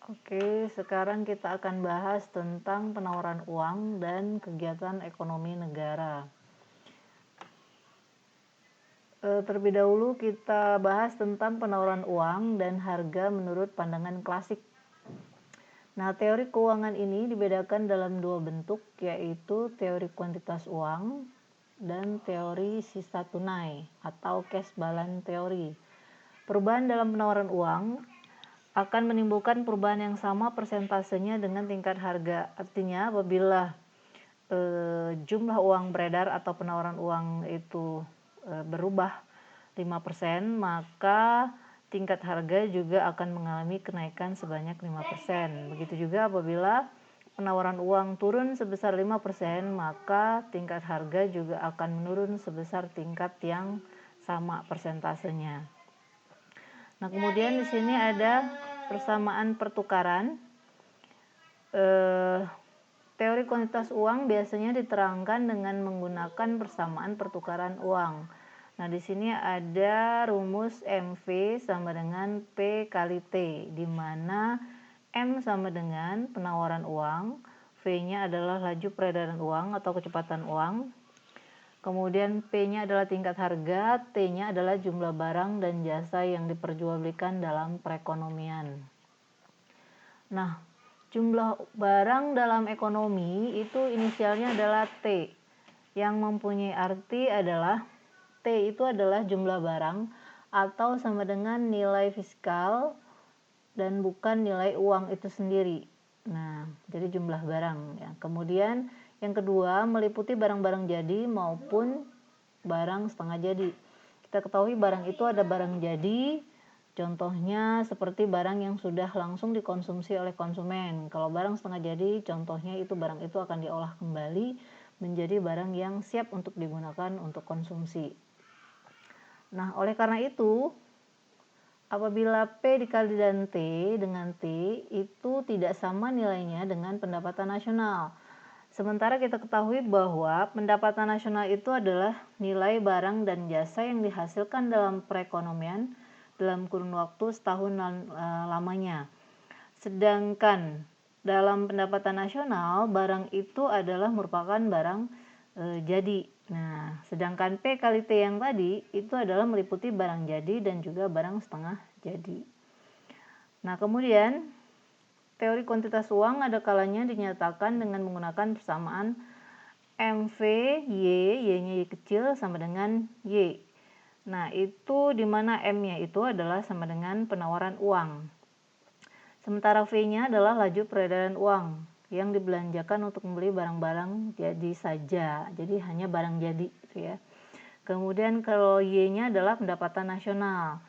Oke, sekarang kita akan bahas tentang penawaran uang dan kegiatan ekonomi negara. Terlebih dahulu kita bahas tentang penawaran uang dan harga menurut pandangan klasik. Nah, teori keuangan ini dibedakan dalam dua bentuk, yaitu teori kuantitas uang dan teori sisa tunai atau cash balance theory. Perubahan dalam penawaran uang akan menimbulkan perubahan yang sama persentasenya dengan tingkat harga. Artinya apabila jumlah uang beredar atau penawaran uang itu berubah 5%, maka tingkat harga juga akan mengalami kenaikan sebanyak 5%. Begitu juga apabila penawaran uang turun sebesar 5%, maka tingkat harga juga akan menurun sebesar tingkat yang sama persentasenya. Nah, kemudian di sini ada persamaan pertukaran. Teori kuantitas uang biasanya diterangkan dengan menggunakan persamaan pertukaran uang. Nah, di sini ada rumus MV sama dengan P kali T, di mana M sama dengan penawaran uang, V-nya adalah laju peredaran uang atau kecepatan uang, kemudian P-nya adalah tingkat harga, T-nya adalah jumlah barang dan jasa yang diperjualbelikan dalam perekonomian. Nah, jumlah barang dalam ekonomi itu inisialnya adalah T, yang mempunyai arti adalah T itu adalah jumlah barang atau sama dengan nilai fiskal dan bukan nilai uang itu sendiri. Nah, jadi jumlah barang ya. Kemudian yang kedua meliputi barang-barang jadi maupun barang setengah jadi. Kita ketahui barang itu ada barang jadi, contohnya seperti barang yang sudah langsung dikonsumsi oleh konsumen. Kalau barang setengah jadi, contohnya itu barang itu akan diolah kembali menjadi barang yang siap untuk digunakan untuk konsumsi. Nah, oleh karena itu, apabila P dikali dengan T itu tidak sama nilainya dengan pendapatan nasional. Sementara kita ketahui bahwa pendapatan nasional itu adalah nilai barang dan jasa yang dihasilkan dalam perekonomian dalam kurun waktu setahun lamanya. Sedangkan dalam pendapatan nasional, barang itu adalah merupakan barang jadi. Nah, sedangkan P kali T yang tadi itu adalah meliputi barang jadi dan juga barang setengah jadi. Nah, kemudian teori kuantitas uang ada kalanya dinyatakan dengan menggunakan persamaan MV Y-nya Y kecil sama dengan Y. Nah, itu di mana M-nya itu adalah sama dengan penawaran uang. Sementara V-nya adalah laju peredaran uang yang dibelanjakan untuk membeli barang-barang jadi saja. Jadi hanya barang jadi gitu ya. Kemudian kalau Y-nya adalah pendapatan nasional.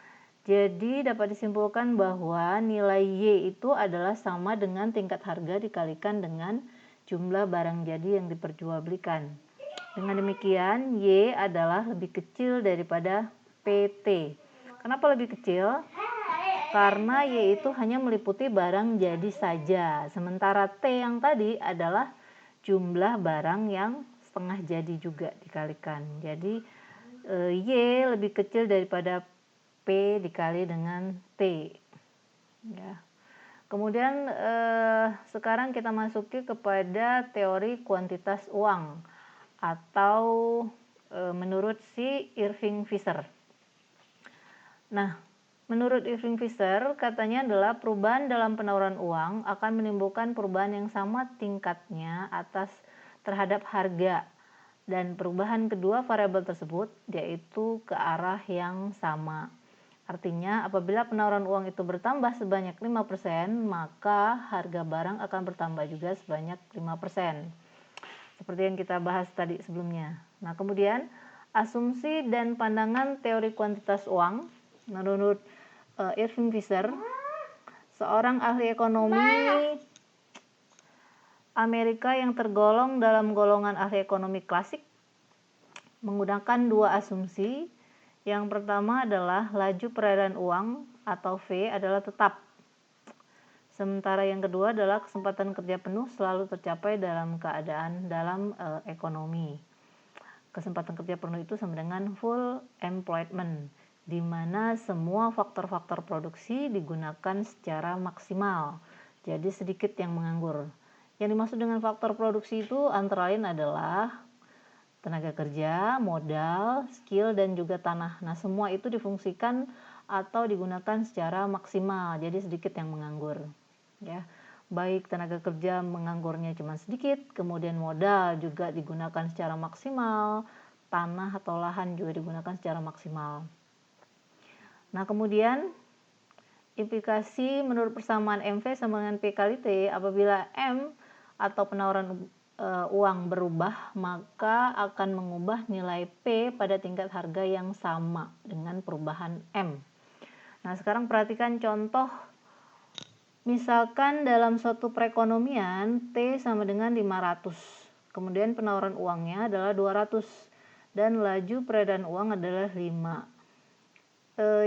Jadi dapat disimpulkan bahwa nilai Y itu adalah sama dengan tingkat harga dikalikan dengan jumlah barang jadi yang diperjualbelikan. Dengan demikian, Y adalah lebih kecil daripada PT. Kenapa lebih kecil? Karena Y itu hanya meliputi barang jadi saja. Sementara T yang tadi adalah jumlah barang yang setengah jadi juga dikalikan. Jadi Y lebih kecil daripada P dikali dengan T. Ya. Kemudian sekarang kita masuki kepada teori kuantitas uang atau menurut si Irving Fisher. Nah, menurut Irving Fisher katanya adalah perubahan dalam penawaran uang akan menimbulkan perubahan yang sama tingkatnya atas terhadap harga, dan perubahan kedua variabel tersebut yaitu ke arah yang sama. Artinya apabila penawaran uang itu bertambah sebanyak 5%, maka harga barang akan bertambah juga sebanyak 5%. Seperti yang kita bahas tadi sebelumnya. Nah, kemudian asumsi dan pandangan teori kuantitas uang menurut Irving Fisher, seorang ahli ekonomi Amerika yang tergolong dalam golongan ahli ekonomi klasik, menggunakan dua asumsi. Yang pertama adalah laju peredaran uang atau V adalah tetap. Sementara yang kedua adalah kesempatan kerja penuh selalu tercapai dalam keadaan ekonomi. Kesempatan kerja penuh itu sama dengan full employment, di mana semua faktor-faktor produksi digunakan secara maksimal. jadi sedikit yang menganggur. Yang dimaksud dengan faktor produksi itu antara lain adalah tenaga kerja, modal, skill, dan juga tanah. Nah, semua itu difungsikan atau digunakan secara maksimal, jadi sedikit yang menganggur. Ya, baik tenaga kerja menganggurnya cuma sedikit, kemudian modal juga digunakan secara maksimal, tanah atau lahan juga digunakan secara maksimal. Nah, kemudian implikasi menurut persamaan MV sama dengan P kali T, apabila M atau penawaran uang berubah, maka akan mengubah nilai P pada tingkat harga yang sama dengan perubahan M. Nah, sekarang perhatikan contoh. Misalkan dalam suatu perekonomian T sama dengan 500. Kemudian penawaran uangnya adalah 200 dan laju peredaran uang adalah 5.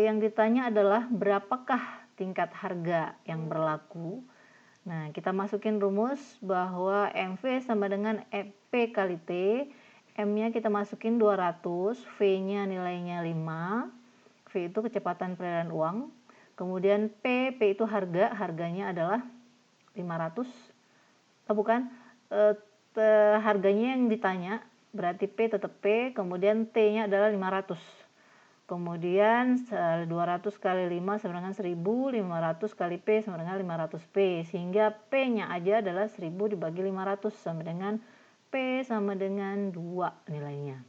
Yang ditanya adalah berapakah tingkat harga yang berlaku. Nah, kita masukin rumus bahwa MV sama dengan P kali T. M-nya kita masukin 200, V-nya nilainya 5. V itu kecepatan peredaran uang. Kemudian P itu harganya adalah 500. Bukan, harganya yang ditanya, berarti P tetap P, kemudian T-nya adalah 500. Kemudian 200 kali 5 sama dengan 1000, 500 kali P sama dengan 500P. Sehingga P-nya aja adalah 1000 dibagi 500 sama dengan P sama dengan 2 nilainya.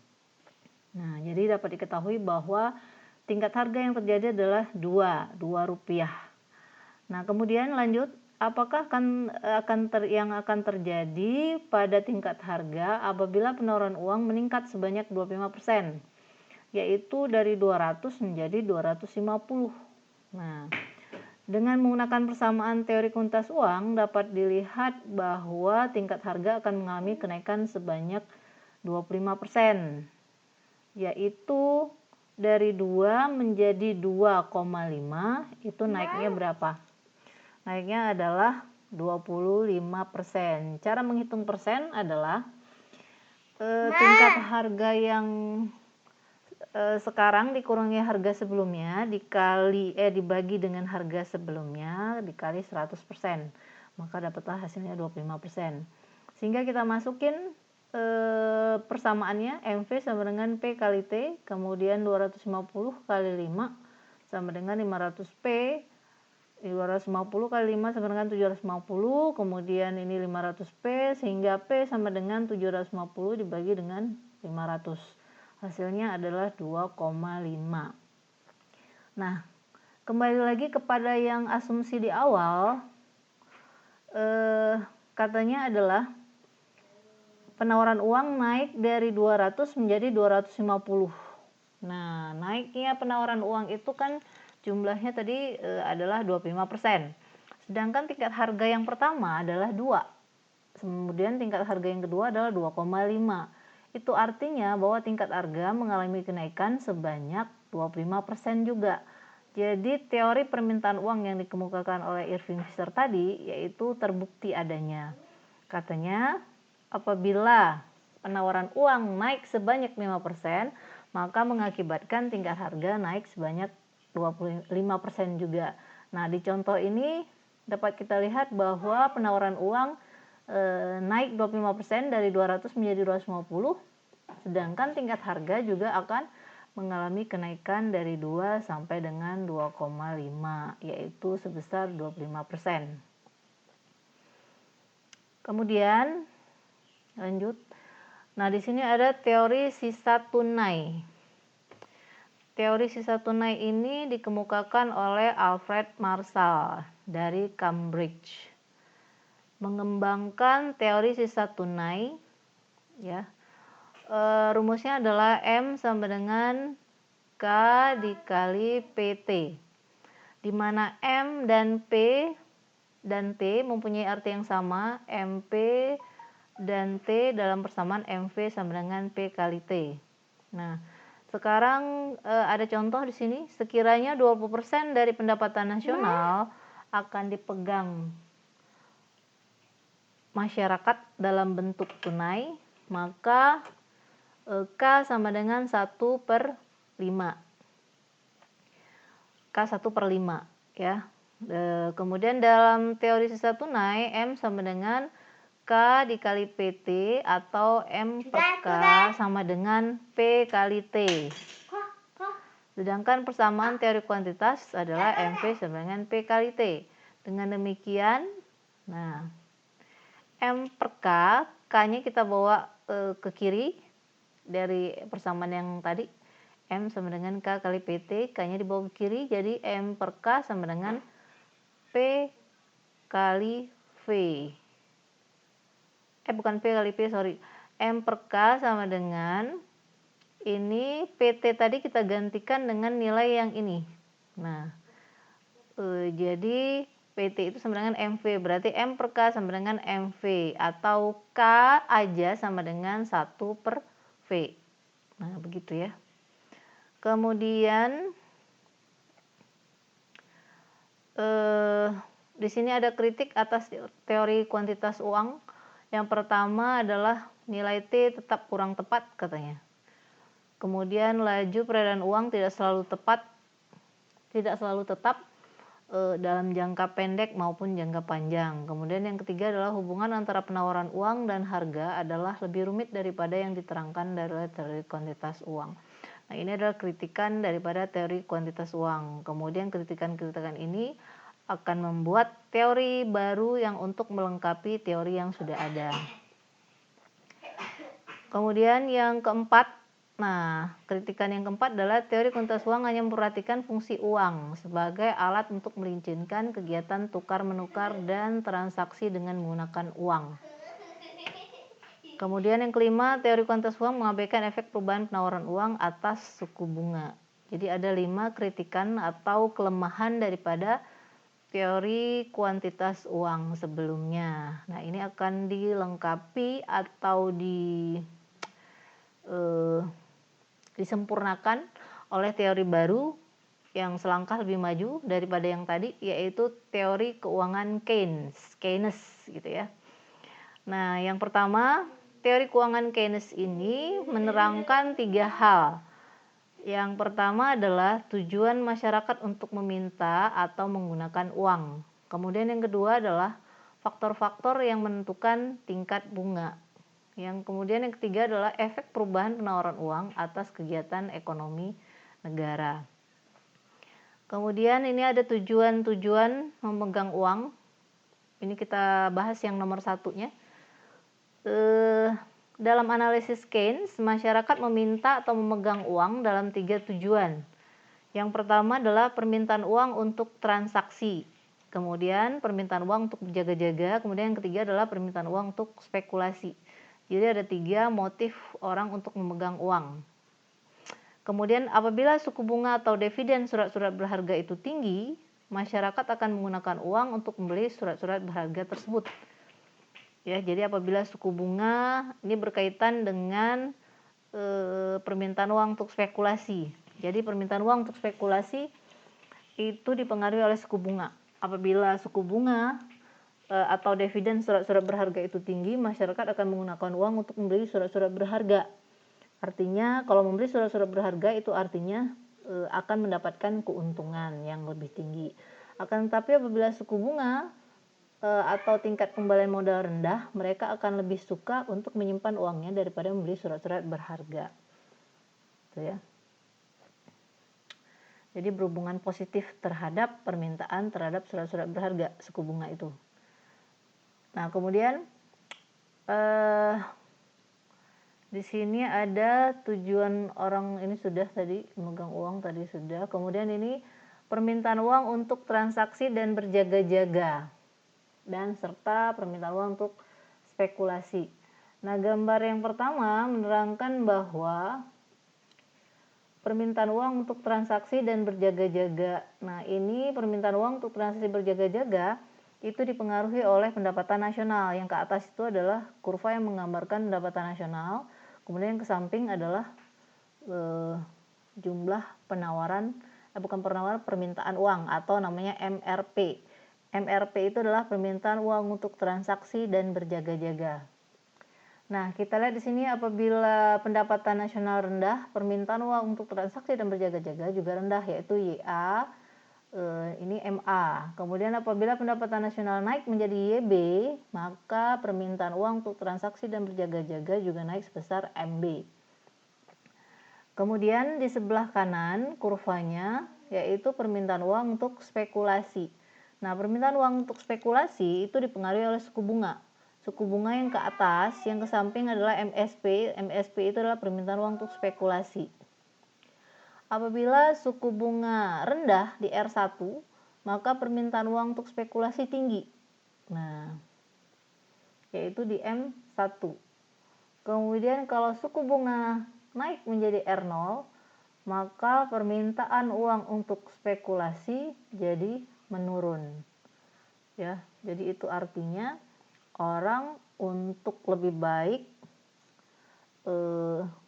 Nah, jadi dapat diketahui bahwa tingkat harga yang terjadi adalah 2 rupiah. Nah, kemudian lanjut, apakah yang akan terjadi pada tingkat harga apabila penawaran uang meningkat sebanyak 25%? Yaitu dari 200 menjadi 250. Nah, dengan menggunakan persamaan teori kuantitas uang dapat dilihat bahwa tingkat harga akan mengalami kenaikan sebanyak 25%, yaitu dari 2 menjadi 2,5. Itu naiknya berapa? Naiknya adalah 25%. Cara menghitung persen adalah tingkat harga yang sekarang dikurangi harga sebelumnya dibagi dengan harga sebelumnya dikali 100%, maka dapatlah hasilnya 25%. Sehingga kita masukin persamaannya, MV sama dengan P kali T, kemudian 250 kali 5 sama dengan 500P, 250 kali 5 sama dengan 750, kemudian ini 500P, sehingga P sama dengan 750 dibagi dengan 500. Hasilnya adalah 2,5. Nah, kembali lagi kepada yang asumsi di awal, katanya adalah penawaran uang naik dari 200 menjadi 250. Nah, naiknya penawaran uang itu kan jumlahnya tadi adalah 25%. Sedangkan tingkat harga yang pertama adalah 2. Kemudian tingkat harga yang kedua adalah 2,5. Itu artinya bahwa tingkat harga mengalami kenaikan sebanyak 25% juga. Jadi teori permintaan uang yang dikemukakan oleh Irving Fisher tadi yaitu terbukti adanya. Katanya apabila penawaran uang naik sebanyak 5%, maka mengakibatkan tingkat harga naik sebanyak 25% juga. Nah, di contoh ini dapat kita lihat bahwa penawaran uang naik 25% dari 200 menjadi 250, sedangkan tingkat harga juga akan mengalami kenaikan dari 2 sampai dengan 2,5, yaitu sebesar 25%. Kemudian lanjut. Nah, di sini ada teori sisa tunai. Teori sisa tunai ini dikemukakan oleh Alfred Marshall dari Cambridge. Mengembangkan teori sisa tunai, ya. Rumusnya adalah M sama dengan K dikali PT, di mana M dan P dan T mempunyai arti yang sama. MP dan T dalam persamaan MV sama dengan P kali T. Nah, sekarang ada contoh di sini, sekiranya 20% dari pendapatan nasional akan dipegang masyarakat dalam bentuk tunai, maka K sama dengan 1/5. K 1/5, ya. Kemudian dalam teori sisa tunai, M sama dengan K dikali PT atau M per K sama dengan P kali T. Sedangkan persamaan teori kuantitas adalah MV sama dengan P kali T. Dengan demikian, nah M per K, K-nya kita bawa ke kiri dari persamaan yang tadi. M sama dengan K kali PT, K-nya dibawa ke kiri, jadi M per K sama dengan P kali V. Bukan P kali P, sorry. M per K sama dengan, ini PT tadi kita gantikan dengan nilai yang ini. Nah, jadi PT itu sama dengan MV, berarti M per K sama dengan MV, atau K aja sama dengan 1 per V. Nah, begitu ya. Kemudian di sini ada kritik atas teori kuantitas uang. Yang pertama adalah nilai T tetap kurang tepat katanya. Kemudian laju peredaran uang tidak selalu tetap dalam jangka pendek maupun jangka panjang. Kemudian yang ketiga adalah hubungan antara penawaran uang dan harga adalah lebih rumit daripada yang diterangkan dari teori kuantitas uang. Nah, ini adalah kritikan daripada teori kuantitas uang. Kemudian kritikan-kritikan ini akan membuat teori baru yang untuk melengkapi teori yang sudah ada. Kemudian yang keempat, kritikan yang keempat adalah teori kuantitas uang hanya memperhatikan fungsi uang sebagai alat untuk melincirkan kegiatan tukar-menukar dan transaksi dengan menggunakan uang. Kemudian yang kelima, teori kuantitas uang mengabaikan efek perubahan penawaran uang atas suku bunga. Jadi ada 5 kritikan atau kelemahan daripada teori kuantitas uang sebelumnya. Nah, ini akan dilengkapi atau disempurnakan oleh teori baru yang selangkah lebih maju daripada yang tadi, yaitu teori keuangan Keynes gitu ya. Nah, yang pertama, teori keuangan Keynes ini menerangkan 3 hal. Yang pertama adalah tujuan masyarakat untuk meminta atau menggunakan uang. Kemudian yang kedua adalah faktor-faktor yang menentukan tingkat bunga. Kemudian yang ketiga adalah efek perubahan penawaran uang atas kegiatan ekonomi negara. Kemudian ini ada tujuan-tujuan memegang uang. Ini kita bahas yang nomor 1-nya. Dalam analisis Keynes, masyarakat meminta atau memegang uang dalam 3 tujuan. Yang pertama adalah permintaan uang untuk transaksi. Kemudian permintaan uang untuk berjaga-jaga. Kemudian yang ketiga adalah permintaan uang untuk spekulasi. Jadi ada 3 motif orang untuk memegang uang. Kemudian apabila suku bunga atau dividen surat-surat berharga itu tinggi, masyarakat akan menggunakan uang untuk membeli surat-surat berharga tersebut. Ya, jadi apabila suku bunga ini berkaitan dengan permintaan uang untuk spekulasi. Jadi permintaan uang untuk spekulasi itu dipengaruhi oleh suku bunga. Apabila suku bunga atau dividen surat-surat berharga itu tinggi, masyarakat akan menggunakan uang untuk membeli surat-surat berharga. Artinya kalau membeli surat-surat berharga itu artinya akan mendapatkan keuntungan yang lebih tinggi. Akan tetapi apabila suku bunga atau tingkat kembalian modal rendah, mereka akan lebih suka untuk menyimpan uangnya daripada membeli surat-surat berharga. Gitu ya. Jadi berhubungan positif terhadap permintaan terhadap surat-surat berharga suku bunga itu. Nah, kemudian di sini ada tujuan orang ini sudah tadi memegang uang tadi sudah. Kemudian ini permintaan uang untuk transaksi dan berjaga-jaga dan serta permintaan uang untuk spekulasi. Nah, gambar yang pertama menerangkan bahwa permintaan uang untuk transaksi dan berjaga-jaga. Nah, ini permintaan uang untuk transaksi berjaga-jaga itu dipengaruhi oleh pendapatan nasional. Yang ke atas itu adalah kurva yang menggambarkan pendapatan nasional. Kemudian yang ke samping adalah jumlah permintaan uang atau namanya MRP. MRP itu adalah permintaan uang untuk transaksi dan berjaga-jaga. Nah, kita lihat di sini apabila pendapatan nasional rendah, permintaan uang untuk transaksi dan berjaga-jaga juga rendah, yaitu YA ini MA. Kemudian apabila pendapatan nasional naik menjadi YB, maka permintaan uang untuk transaksi dan berjaga-jaga juga naik sebesar MB. Kemudian di sebelah kanan kurvanya yaitu permintaan uang untuk spekulasi. Nah, permintaan uang untuk spekulasi itu dipengaruhi oleh suku bunga. Suku bunga yang ke atas, yang ke samping adalah MSP. MSP itu adalah permintaan uang untuk spekulasi. Apabila suku bunga rendah di R1, maka permintaan uang untuk spekulasi tinggi. Nah, yaitu di M1. Kemudian kalau suku bunga naik menjadi R0, maka permintaan uang untuk spekulasi jadi menurun. Ya, jadi itu artinya orang untuk lebih baik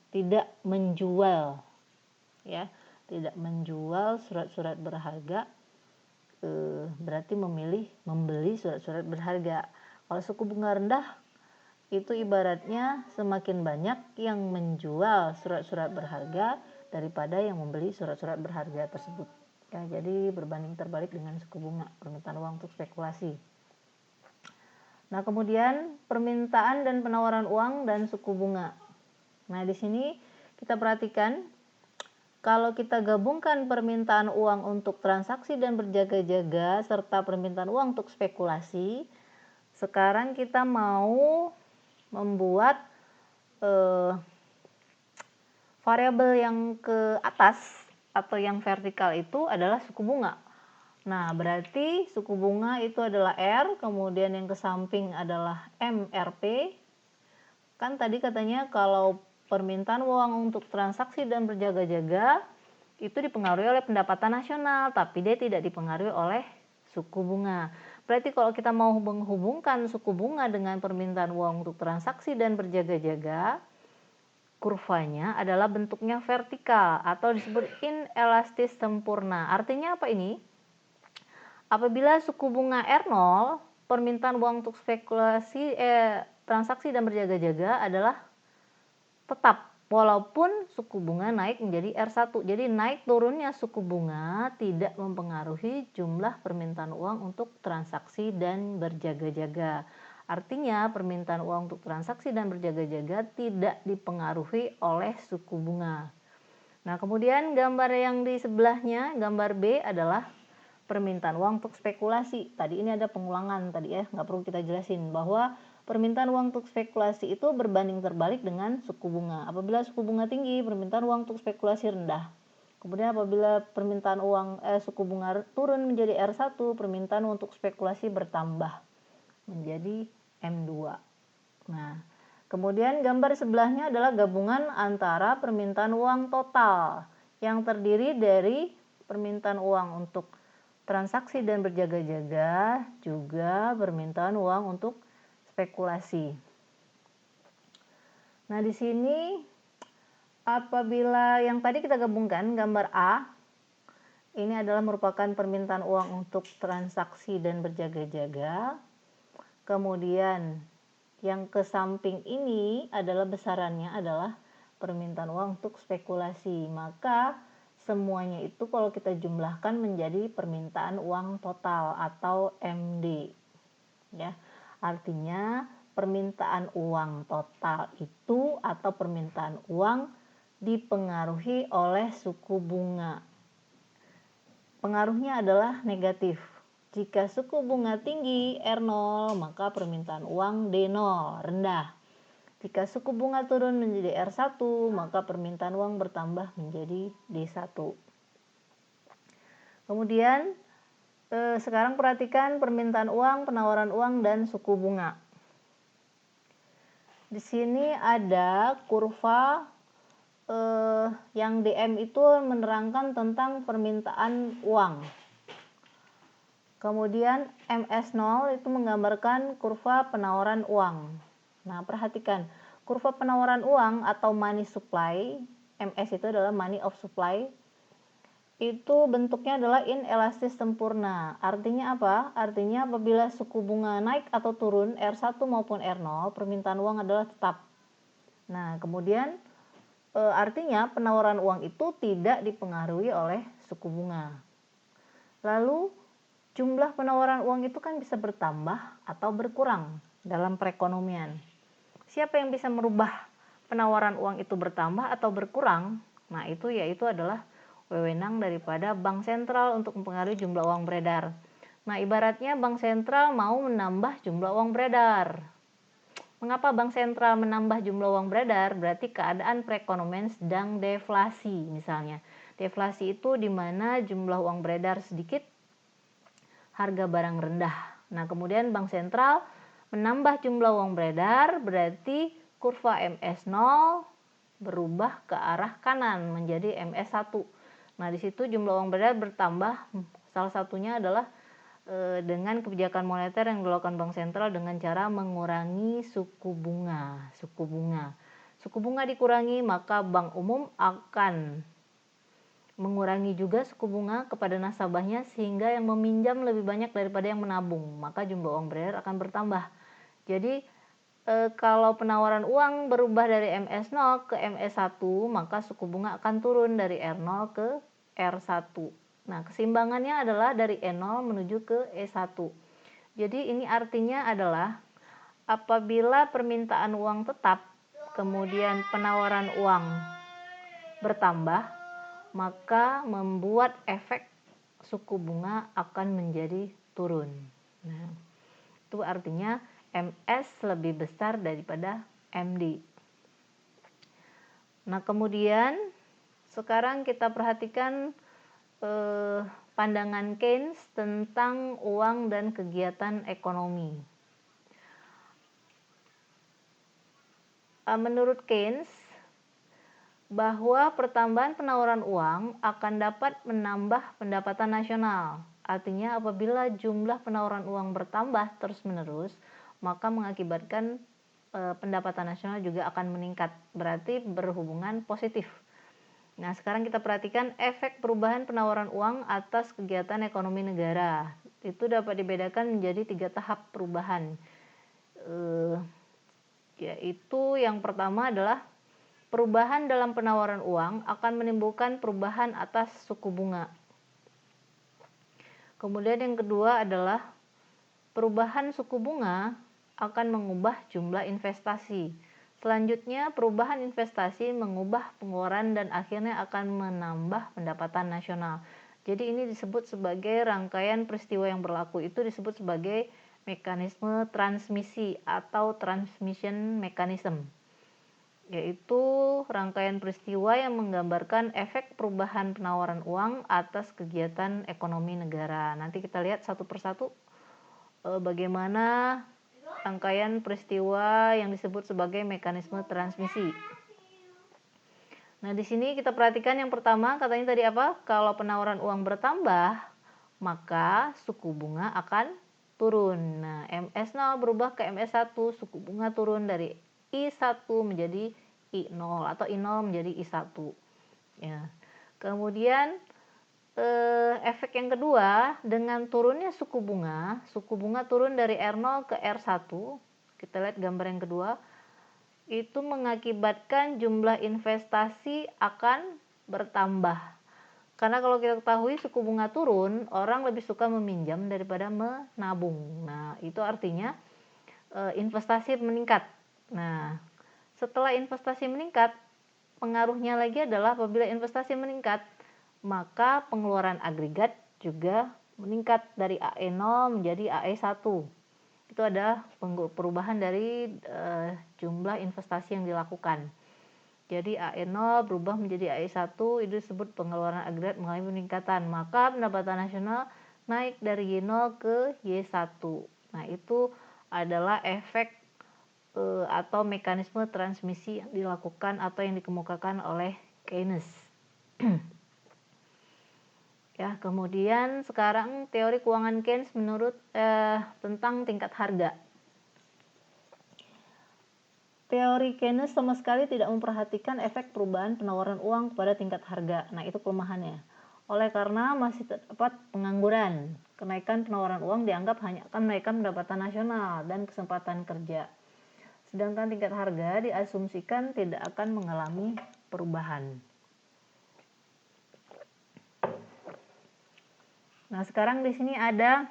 tidak menjual, ya, tidak menjual surat-surat berharga, berarti membeli surat-surat berharga. Kalau suku bunga rendah itu ibaratnya semakin banyak yang menjual surat-surat berharga daripada yang membeli surat-surat berharga tersebut. Ya, jadi berbanding terbalik dengan suku bunga, permintaan uang untuk spekulasi. Nah, kemudian permintaan dan penawaran uang dan suku bunga. Nah, di sini kita perhatikan kalau kita gabungkan permintaan uang untuk transaksi dan berjaga-jaga serta permintaan uang untuk spekulasi, sekarang kita mau membuat variabel yang ke atas atau yang vertikal itu adalah suku bunga. Nah, berarti suku bunga itu adalah R, kemudian yang ke samping adalah MRP. Kan tadi katanya kalau permintaan uang untuk transaksi dan berjaga-jaga itu dipengaruhi oleh pendapatan nasional, tapi dia tidak dipengaruhi oleh suku bunga. Berarti kalau kita mau menghubungkan suku bunga dengan permintaan uang untuk transaksi dan berjaga-jaga, kurvanya adalah bentuknya vertikal atau disebut inelastis sempurna. Artinya apa ini? Apabila suku bunga R0, permintaan uang untuk spekulasi transaksi dan berjaga-jaga adalah tetap walaupun suku bunga naik menjadi R1. Jadi naik turunnya suku bunga tidak mempengaruhi jumlah permintaan uang untuk transaksi dan berjaga-jaga. Artinya permintaan uang untuk transaksi dan berjaga-jaga tidak dipengaruhi oleh suku bunga. Nah, kemudian gambar yang di sebelahnya, gambar B adalah permintaan uang untuk spekulasi. Tadi ini ada pengulangan tadi ya, nggak perlu kita jelasin bahwa permintaan uang untuk spekulasi itu berbanding terbalik dengan suku bunga. Apabila suku bunga tinggi, permintaan uang untuk spekulasi rendah. Kemudian apabila permintaan uang suku bunga turun menjadi R1, permintaan untuk spekulasi bertambah menjadi M2. Nah, kemudian gambar sebelahnya adalah gabungan antara permintaan uang total yang terdiri dari permintaan uang untuk transaksi dan berjaga-jaga, juga permintaan uang untuk spekulasi. Nah, di sini apabila yang tadi kita gabungkan gambar A, ini adalah merupakan permintaan uang untuk transaksi dan berjaga-jaga. Kemudian yang ke samping ini adalah besarannya adalah permintaan uang untuk spekulasi. Maka semuanya itu kalau kita jumlahkan menjadi permintaan uang total atau MD. Ya. Artinya permintaan uang total itu atau permintaan uang dipengaruhi oleh suku bunga. Pengaruhnya adalah negatif. Jika suku bunga tinggi R0, maka permintaan uang D0, rendah. Jika suku bunga turun menjadi R1, maka permintaan uang bertambah menjadi D1. Kemudian sekarang perhatikan permintaan uang, penawaran uang, dan suku bunga. Di sini ada kurva yang DM itu menerangkan tentang permintaan uang. Kemudian MS0 itu menggambarkan kurva penawaran uang. Nah, perhatikan, kurva penawaran uang atau money supply, MS itu adalah money of supply, itu bentuknya adalah inelastis sempurna. Artinya apa? Artinya apabila suku bunga naik atau turun R1 maupun R0, permintaan uang adalah tetap. Nah, kemudian artinya penawaran uang itu tidak dipengaruhi oleh suku bunga. Lalu jumlah penawaran uang itu kan bisa bertambah atau berkurang dalam perekonomian. Siapa yang bisa merubah penawaran uang itu bertambah atau berkurang? Nah, itu yaitu adalah wewenang daripada bank sentral untuk mempengaruhi jumlah uang beredar. Nah, ibaratnya bank sentral mau menambah jumlah uang beredar. Mengapa bank sentral menambah jumlah uang beredar? Berarti keadaan perekonomian sedang deflasi misalnya. Deflasi itu di mana jumlah uang beredar sedikit, harga barang rendah. Nah, kemudian bank sentral menambah jumlah uang beredar, berarti kurva MS0 berubah ke arah kanan menjadi MS1. Nah, di situ jumlah uang beredar bertambah. Salah satunya adalah dengan kebijakan moneter yang dilakukan bank sentral dengan cara mengurangi suku bunga. Suku bunga dikurangi, maka bank umum akan mengurangi juga suku bunga kepada nasabahnya sehingga yang meminjam lebih banyak daripada yang menabung, maka jumlah uang beredar akan bertambah. Jadi kalau penawaran uang berubah dari MS0 ke MS1, maka suku bunga akan turun dari R0 ke R1. Nah, keseimbangannya adalah dari E0 menuju ke E1. Jadi ini artinya adalah apabila permintaan uang tetap, kemudian penawaran uang bertambah, maka membuat efek suku bunga akan menjadi turun. Nah, itu artinya MS lebih besar daripada MD. Nah, kemudian sekarang kita perhatikan pandangan Keynes tentang uang dan kegiatan ekonomi. Menurut Keynes, bahwa pertambahan penawaran uang akan dapat menambah pendapatan nasional. Artinya apabila jumlah penawaran uang bertambah terus-menerus, maka mengakibatkan pendapatan nasional juga akan meningkat. Berarti berhubungan positif. Nah, sekarang kita perhatikan efek perubahan penawaran uang atas kegiatan ekonomi negara. Itu dapat dibedakan menjadi 3 tahap perubahan. Yaitu yang pertama adalah perubahan dalam penawaran uang akan menimbulkan perubahan atas suku bunga. Kemudian yang kedua adalah perubahan suku bunga akan mengubah jumlah investasi. Selanjutnya, perubahan investasi mengubah pengeluaran dan akhirnya akan menambah pendapatan nasional. Jadi ini disebut sebagai rangkaian peristiwa yang berlaku, itu disebut sebagai mekanisme transmisi atau transmission mechanism, yaitu rangkaian peristiwa yang menggambarkan efek perubahan penawaran uang atas kegiatan ekonomi negara. Nanti kita lihat satu persatu bagaimana rangkaian peristiwa yang disebut sebagai mekanisme transmisi. Nah, di sini kita perhatikan yang pertama, katanya tadi apa? Kalau penawaran uang bertambah, maka suku bunga akan turun. Nah, MS0 berubah ke MS1, suku bunga turun dari I1 menjadi I0 atau I0 menjadi I1. Ya. Kemudian efek yang kedua, dengan turunnya suku bunga turun dari R0 ke R1. Kita lihat gambar yang kedua. Itu mengakibatkan jumlah investasi akan bertambah. Karena kalau kita ketahui suku bunga turun, orang lebih suka meminjam daripada menabung. Nah, itu artinya investasi meningkat. Nah, setelah investasi meningkat, pengaruhnya lagi adalah apabila investasi meningkat, maka pengeluaran agregat juga meningkat dari AE0 menjadi AE1. Itu adalah perubahan dari jumlah investasi yang dilakukan. Jadi AE0 berubah menjadi AE1, itu disebut pengeluaran agregat mengalami peningkatan. Maka pendapatan nasional naik dari Y0 ke Y1. Nah, itu adalah efek atau mekanisme transmisi yang dilakukan atau yang dikemukakan oleh Keynes. Ya, kemudian sekarang teori keuangan Keynes menurut tentang tingkat harga. Teori Keynes sama sekali tidak memperhatikan efek perubahan penawaran uang kepada tingkat harga. Nah, itu kelemahannya. Oleh karena masih terdapat pengangguran, kenaikan penawaran uang dianggap hanya akan menaikkan pendapatan nasional dan kesempatan kerja. Sedangkan tingkat harga diasumsikan tidak akan mengalami perubahan. Nah, sekarang di sini ada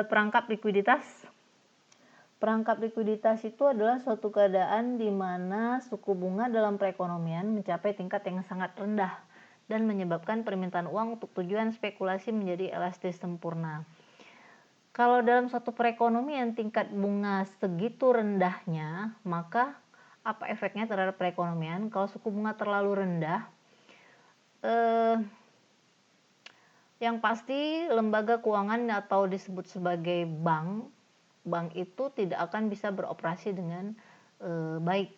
perangkap likuiditas. Perangkap likuiditas itu adalah suatu keadaan di mana suku bunga dalam perekonomian mencapai tingkat yang sangat rendah dan menyebabkan permintaan uang untuk tujuan spekulasi menjadi elastis sempurna. Kalau dalam suatu perekonomian tingkat bunga segitu rendahnya, maka apa efeknya terhadap perekonomian? Kalau suku bunga terlalu rendah, yang pasti lembaga keuangan atau disebut sebagai bank itu tidak akan bisa beroperasi dengan baik.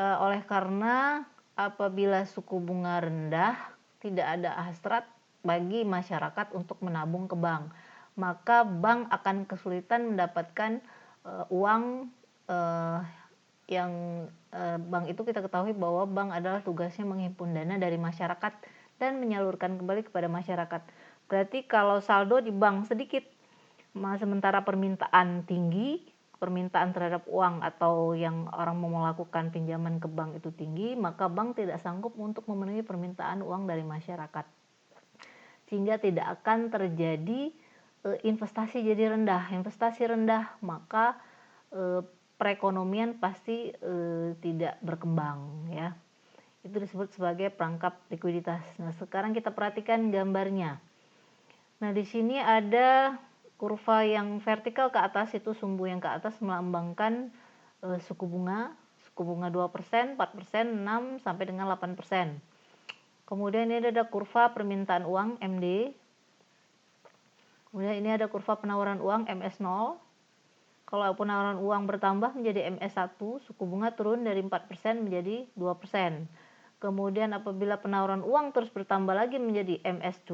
Oleh karena apabila suku bunga rendah, tidak ada hasrat bagi masyarakat untuk menabung ke bank, maka bank akan kesulitan mendapatkan uang yang bank itu kita ketahui bahwa bank adalah tugasnya menghimpun dana dari masyarakat dan menyalurkan kembali kepada masyarakat. Berarti kalau saldo di bank sedikit, sementara permintaan tinggi, permintaan terhadap uang atau yang orang mau melakukan pinjaman ke bank itu tinggi, maka bank tidak sanggup untuk memenuhi permintaan uang dari masyarakat. Sehingga tidak akan terjadi investasi jadi rendah. Investasi rendah, maka perekonomian pasti tidak berkembang, ya. Itu disebut sebagai perangkap likuiditas. Nah, sekarang kita perhatikan gambarnya. Nah, di sini ada kurva yang vertikal ke atas, itu sumbu yang ke atas melambangkan suku bunga 2%, 4%, 6 sampai dengan 8%. Kemudian ini ada kurva permintaan uang MD. Kemudian ini ada kurva penawaran uang MS0. Kalau penawaran uang bertambah menjadi MS1, suku bunga turun dari 4% menjadi 2%. Kemudian apabila penawaran uang terus bertambah lagi menjadi MS2,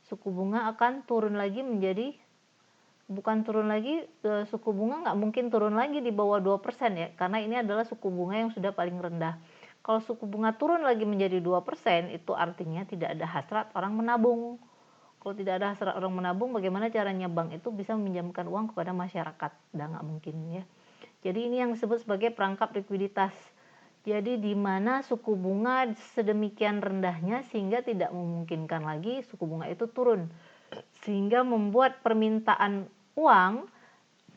suku bunga akan turun lagi menjadi, suku bunga nggak mungkin turun lagi di bawah 2% ya, karena ini adalah suku bunga yang sudah paling rendah. Kalau suku bunga turun lagi menjadi 2%, itu artinya tidak ada hasrat orang menabung. Kalau tidak ada hasrat orang menabung, bagaimana caranya bank itu bisa meminjamkan uang kepada masyarakat? Udah nggak mungkin, ya. Jadi ini yang disebut sebagai perangkap likuiditas. Jadi di mana suku bunga sedemikian rendahnya sehingga tidak memungkinkan lagi suku bunga itu turun. Sehingga membuat permintaan uang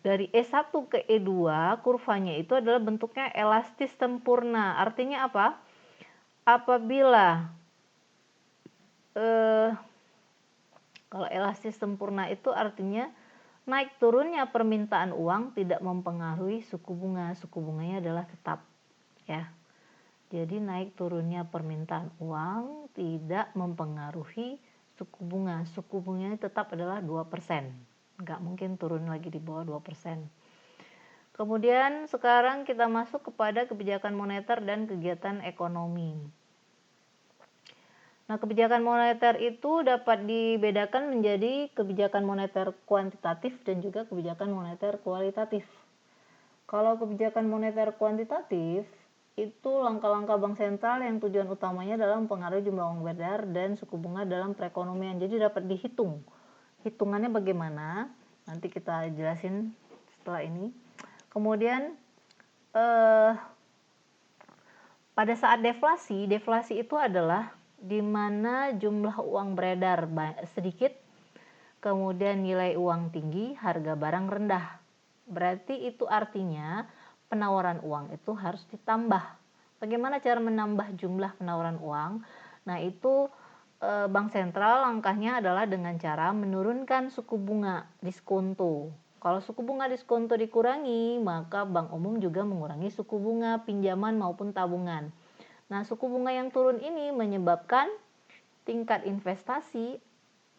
dari E1 ke E2, kurvanya itu adalah bentuknya elastis sempurna. Artinya apa? Apabila kalau elastis sempurna itu artinya naik turunnya permintaan uang tidak mempengaruhi suku bunga. Suku bunganya adalah tetap, ya. Jadi naik turunnya permintaan uang tidak mempengaruhi suku bunga. Suku bunganya tetap adalah 2%. Nggak mungkin turun lagi di bawah 2%. Kemudian sekarang kita masuk kepada kebijakan moneter dan kegiatan ekonomi. Nah, kebijakan moneter itu dapat dibedakan menjadi kebijakan moneter kuantitatif dan juga kebijakan moneter kualitatif. Kalau kebijakan moneter kuantitatif, itu langkah-langkah bank sentral yang tujuan utamanya adalah mempengaruhi jumlah uang beredar dan suku bunga dalam perekonomian. Jadi dapat dihitung. Hitungannya bagaimana? Nanti kita jelasin setelah ini. Kemudian pada saat deflasi itu adalah di mana jumlah uang beredar sedikit, kemudian nilai uang tinggi, harga barang rendah. Berarti itu artinya penawaran uang itu harus ditambah. Bagaimana cara menambah jumlah penawaran uang? Nah, itu bank sentral langkahnya adalah dengan cara menurunkan suku bunga diskonto. Kalau suku bunga diskonto dikurangi, maka bank umum juga mengurangi suku bunga pinjaman maupun tabungan. Nah, suku bunga yang turun ini menyebabkan tingkat investasi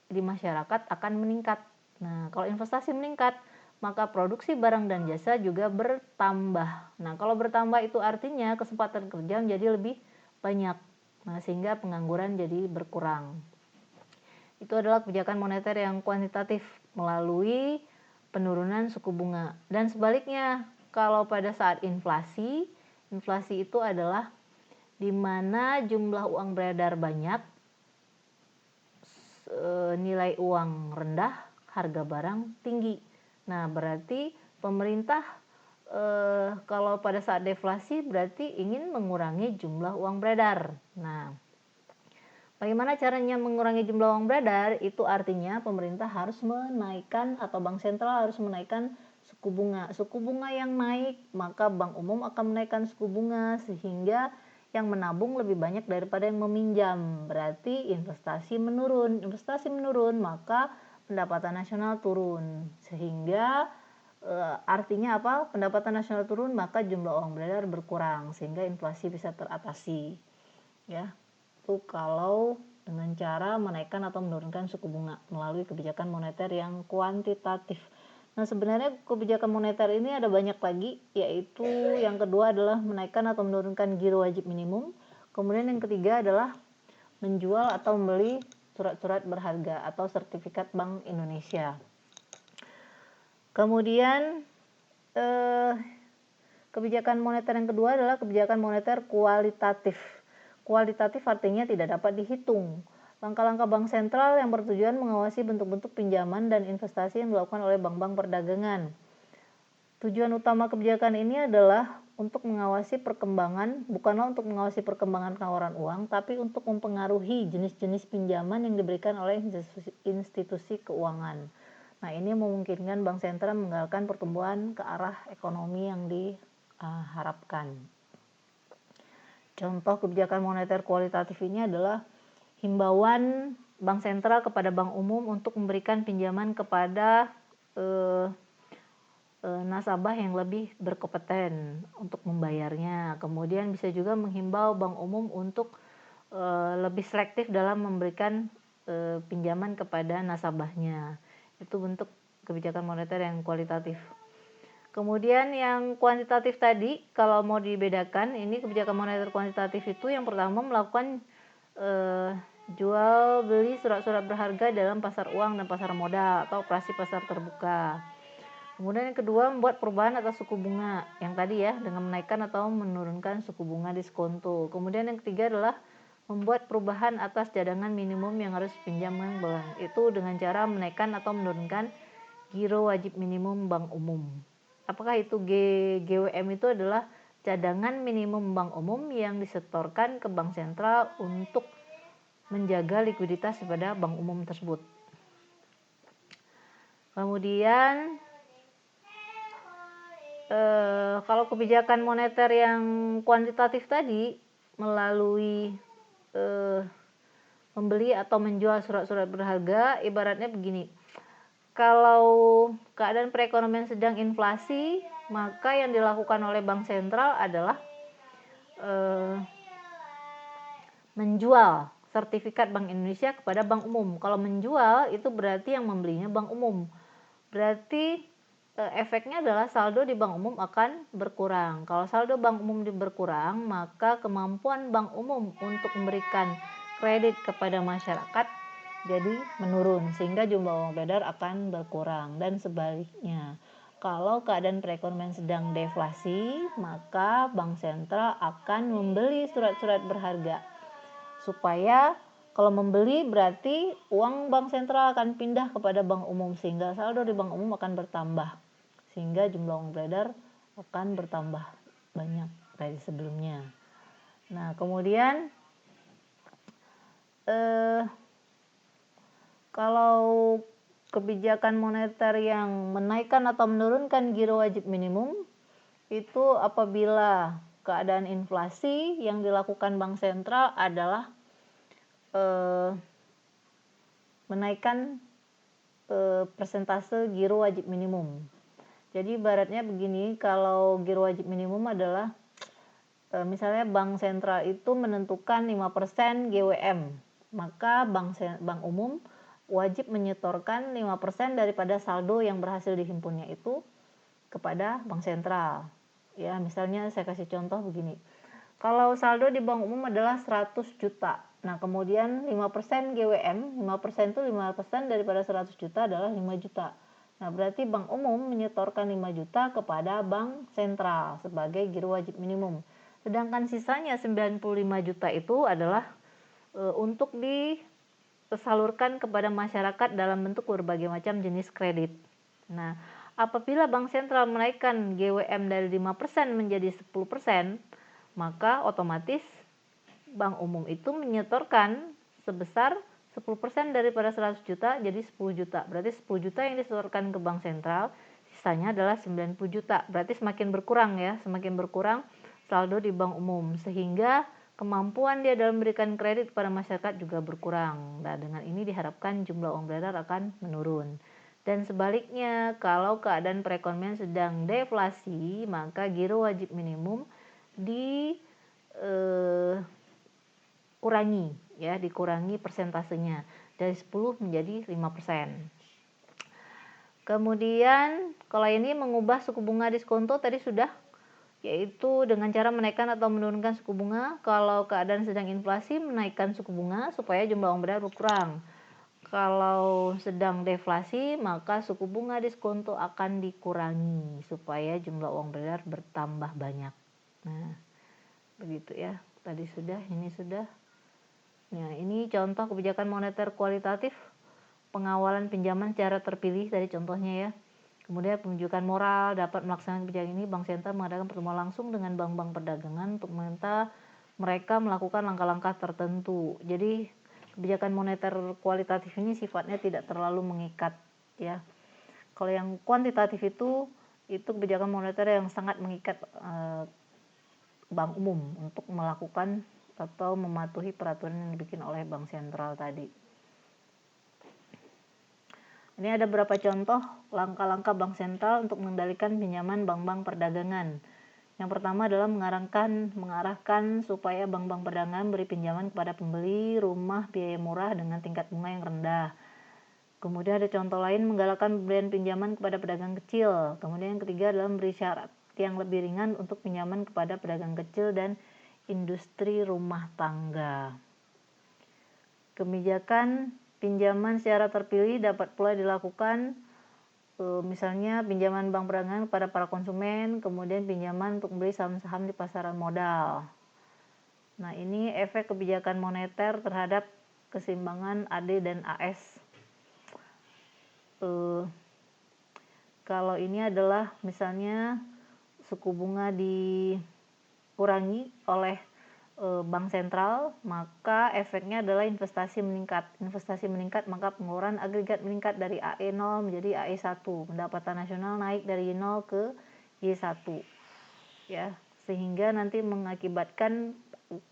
di masyarakat akan meningkat. Nah, kalau investasi meningkat, maka produksi barang dan jasa juga bertambah. Nah, kalau bertambah itu artinya kesempatan kerja menjadi lebih banyak. Nah, sehingga pengangguran jadi berkurang. Itu adalah kebijakan moneter yang kuantitatif melalui penurunan suku bunga. Dan sebaliknya, kalau pada saat inflasi itu adalah di mana jumlah uang beredar banyak, nilai uang rendah, harga barang tinggi. Nah, berarti pemerintah kalau pada saat deflasi berarti ingin mengurangi jumlah uang beredar. Nah, Bagaimana caranya mengurangi jumlah uang beredar? Itu artinya pemerintah harus menaikkan atau bank sentral harus menaikkan suku bunga. Suku bunga yang naik, maka bank umum akan menaikkan suku bunga sehingga yang menabung lebih banyak daripada yang meminjam. Berarti investasi menurun. Investasi menurun, maka pendapatan nasional turun. Sehingga artinya apa? Pendapatan nasional turun, maka jumlah uang beredar berkurang sehingga inflasi bisa teratasi. Ya. Itu kalau dengan cara menaikkan atau menurunkan suku bunga melalui kebijakan moneter yang kuantitatif. Nah, sebenarnya kebijakan moneter ini ada banyak lagi, yaitu yang kedua adalah menaikkan atau menurunkan giro wajib minimum. Kemudian yang ketiga adalah menjual atau membeli surat-surat berharga atau sertifikat Bank Indonesia. Kemudian kebijakan moneter yang kedua adalah kebijakan moneter kualitatif. Kualitatif artinya tidak dapat dihitung. Langkah-langkah bank sentral yang bertujuan mengawasi bentuk-bentuk pinjaman dan investasi yang dilakukan oleh bank-bank perdagangan. Tujuan utama kebijakan ini adalah untuk mengawasi perkembangan, bukanlah untuk mengawasi perkembangan penawaran uang, tapi untuk mempengaruhi jenis-jenis pinjaman yang diberikan oleh institusi keuangan. Nah, ini memungkinkan bank sentral menggalakkan pertumbuhan ke arah ekonomi yang diharapkan. Contoh kebijakan moneter kualitatif ini adalah himbauan bank sentral kepada bank umum untuk memberikan pinjaman kepada nasabah yang lebih berkompeten untuk membayarnya. Kemudian bisa juga menghimbau bank umum untuk lebih selektif dalam memberikan pinjaman kepada nasabahnya. Itu bentuk kebijakan moneter yang kualitatif. Kemudian yang kuantitatif tadi, kalau mau dibedakan, ini kebijakan moneter kuantitatif itu yang pertama melakukan jual beli surat-surat berharga dalam pasar uang dan pasar modal atau operasi pasar terbuka. Kemudian yang kedua membuat perubahan atas suku bunga yang tadi ya, dengan menaikkan atau menurunkan suku bunga diskonto. Kemudian yang ketiga adalah membuat perubahan atas cadangan minimum yang harus pinjaman bank. Itu dengan cara menaikkan atau menurunkan giro wajib minimum bank umum. Apakah itu GWM itu adalah cadangan minimum bank umum yang disetorkan ke bank sentral untuk menjaga likuiditas pada bank umum tersebut. Kemudian kalau kebijakan moneter yang kuantitatif tadi melalui membeli atau menjual surat-surat berharga, ibaratnya begini. Kalau keadaan perekonomian sedang inflasi, maka yang dilakukan oleh bank sentral adalah menjual sertifikat Bank Indonesia kepada bank umum. Kalau menjual itu berarti yang membelinya bank umum. Berarti efeknya adalah saldo di bank umum akan berkurang. Kalau saldo bank umum berkurang, maka kemampuan bank umum untuk memberikan kredit kepada masyarakat jadi menurun, sehingga jumlah uang beredar akan berkurang. Dan sebaliknya, kalau keadaan perekonomian sedang deflasi, maka bank sentral akan membeli surat-surat berharga supaya kalau membeli berarti uang bank sentral akan pindah kepada bank umum sehingga saldo di bank umum akan bertambah, sehingga jumlah uang beredar akan bertambah banyak dari sebelumnya. Nah, kemudian kalau kebijakan moneter yang menaikkan atau menurunkan giro wajib minimum itu apabila keadaan inflasi yang dilakukan bank sentral adalah menaikkan persentase giro wajib minimum. Jadi ibaratnya begini, kalau giro wajib minimum adalah misalnya bank sentral itu menentukan 5% GWM, maka bank umum wajib menyetorkan 5% daripada saldo yang berhasil dihimpun itu kepada bank sentral. Ya, misalnya saya kasih contoh begini. Kalau saldo di bank umum adalah 100 juta. Nah, kemudian 5% GWM, 5% itu 5% daripada 100 juta adalah 5 juta. Nah, berarti bank umum menyetorkan 5 juta kepada bank sentral sebagai giro wajib minimum. Sedangkan sisanya 95 juta itu adalah untuk disalurkan kepada masyarakat dalam bentuk berbagai macam jenis kredit. Nah, apabila bank sentral menaikkan GWM dari 5% menjadi 10%, maka otomatis bank umum itu menyetorkan sebesar 10% daripada 100 juta jadi 10 juta. Berarti 10 juta yang disetorkan ke bank sentral, sisanya adalah 90 juta. Berarti semakin berkurang ya, semakin berkurang saldo di bank umum, sehingga kemampuan dia dalam memberikan kredit kepada masyarakat juga berkurang. Nah, dengan ini diharapkan jumlah uang beredar akan menurun. Dan sebaliknya, kalau keadaan perekonomian sedang deflasi, maka giro wajib minimum dikurangi persentasenya dari 10 menjadi 5%. Kemudian kalau ini mengubah suku bunga diskonto tadi sudah, yaitu dengan cara menaikkan atau menurunkan suku bunga. Kalau keadaan sedang inflasi, menaikkan suku bunga supaya jumlah uang beredar berkurang. Kalau sedang deflasi, maka suku bunga diskonto akan dikurangi supaya jumlah uang beredar bertambah banyak. Nah, begitu ya. Tadi sudah, ini sudah. Nah, ini contoh kebijakan moneter kualitatif, pengawalan pinjaman secara terpilih tadi contohnya ya. Kemudian penunjukan moral, dapat melaksanakan kebijakan ini, Bank Sentral mengadakan pertemuan langsung dengan bank-bank perdagangan untuk meminta mereka melakukan langkah-langkah tertentu. Jadi kebijakan moneter kualitatif ini sifatnya tidak terlalu mengikat ya. Kalau yang kuantitatif itu kebijakan moneter yang sangat mengikat bank umum untuk melakukan atau mematuhi peraturan yang dibikin oleh Bank Sentral tadi. Ini ada beberapa contoh langkah-langkah Bank Sentral untuk mengendalikan pinjaman bank-bank perdagangan. Yang pertama adalah mengarahkan supaya bank-bank perdagangan beri pinjaman kepada pembeli rumah biaya murah dengan tingkat bunga yang rendah. Kemudian ada contoh lain, menggalakkan pemberian pinjaman kepada pedagang kecil. Kemudian yang ketiga adalah memberi syarat yang lebih ringan untuk pinjaman kepada pedagang kecil dan industri rumah tangga. Kebijakan pinjaman secara terpilih dapat pula dilakukan, misalnya pinjaman bank perdagangan kepada para konsumen, kemudian pinjaman untuk membeli saham-saham di pasaran modal. Nah, ini efek kebijakan moneter terhadap keseimbangan AD dan AS. Kalau ini adalah misalnya suku bunga dikurangi oleh bank sentral, maka efeknya adalah investasi meningkat. Investasi meningkat, maka pengeluaran agregat meningkat dari AE0 menjadi AE1. Pendapatan nasional naik dari 0 ke Y1. Ya, sehingga nanti mengakibatkan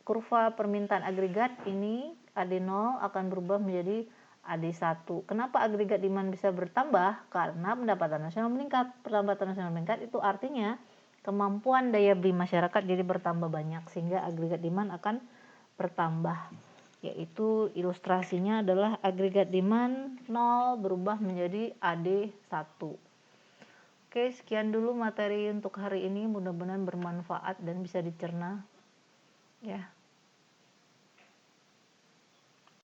kurva permintaan agregat ini AD0 akan berubah menjadi AD1. Kenapa agregat demand bisa bertambah? Karena pendapatan nasional meningkat. Pendapatan nasional meningkat itu artinya kemampuan daya beli masyarakat jadi bertambah banyak, sehingga agregat demand akan bertambah, yaitu ilustrasinya adalah agregat demand 0 berubah menjadi AD1. Oke, sekian dulu materi untuk hari ini, mudah-mudahan bermanfaat dan bisa dicerna ya.